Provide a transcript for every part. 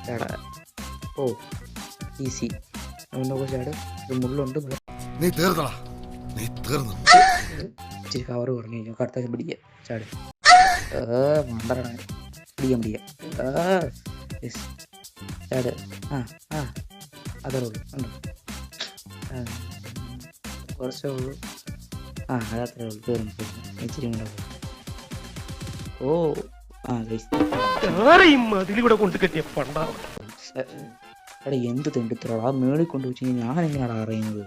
ചാടാ. ഓ easy. നോക്ക് ചാട്. ഒരു മുള്ളുണ്ട്. നീ തീർന്നടാ, നീ തീർന്നു. ഇച്ചിരി കവർ കുറഞ്ഞു കഴിഞ്ഞു. അടുത്ത പിടിക്കുക. ചാട്. മണ്ടറാണ്. പിടിക്കാം. ചാട്. അതേ ഉള്ളൂ. ഉണ്ടോ? കുറച്ചേ ഉള്ളൂ. അതത്രേ ഉള്ളൂ. തീർന്നു. ഇച്ചിരി കൂടെ. ഓ എടാ എന്ത് തെണ്ടിത്തരാ ആ മേളിൽ കൊണ്ട് വെച്ച് കഴിഞ്ഞാൽ ഞാൻ എങ്ങനെയാണ് അറിയുന്നത്?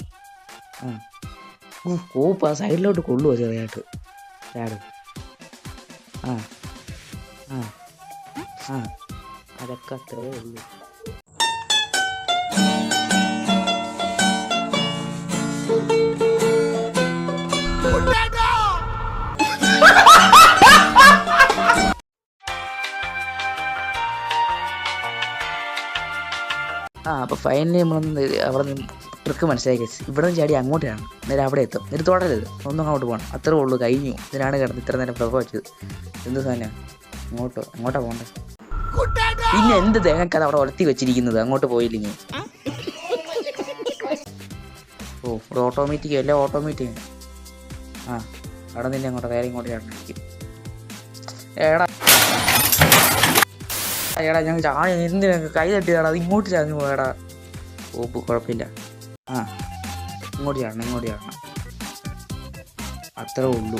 കോപ്പ് ആ സൈഡിലോട്ട് കൊള്ളുവോ ചെറിയായിട്ട്? ചാട്. അതൊക്കെ അത്രേ ഉള്ളൂ. അപ്പോൾ ഫൈനലി നമ്മളൊന്ന് അവിടെ നിന്ന് ട്രിക്ക് മനസ്സിലാക്കി. ഇവിടെ നിന്ന് ചാടി അങ്ങോട്ടാണ്. നേരെ അവിടെ എത്തും. എന്നിട്ട് തുടരരുത്. ഒന്നും അങ്ങോട്ട് പോകണം. അത്രേ ഉള്ളൂ. കഴിഞ്ഞു. ഇതിനാണ് കിടന്ന് ഇത്ര നേരം പ്രഭവിച്ചത്. എന്ത് സാധനം? അങ്ങോട്ടാ പോകണ്ടേ? പിന്നെ എന്ത് തേങ്ങക്കത് അവിടെ വളർത്തി വെച്ചിരിക്കുന്നത്? അങ്ങോട്ട് പോയില്ലെങ്കിൽ ഒരു ഓട്ടോമാറ്റിക് എല്ലാം ഓട്ടോമാറ്റിക്. അവിടെ നിന്നെ അങ്ങോട്ട് വേറെ ഇങ്ങോട്ട് ചാടിക്കും. എടാ ഞങ്ങൾ ചാടി എന്തിനാ കൈ തട്ടിയതാടാ? അത് ഇങ്ങോട്ട് ചാഞ്ഞു പോയടാ. കുഴപ്പമില്ല. ഇങ്ങോട്ട് ചാടണം. അത്രേ ഉള്ളൂ.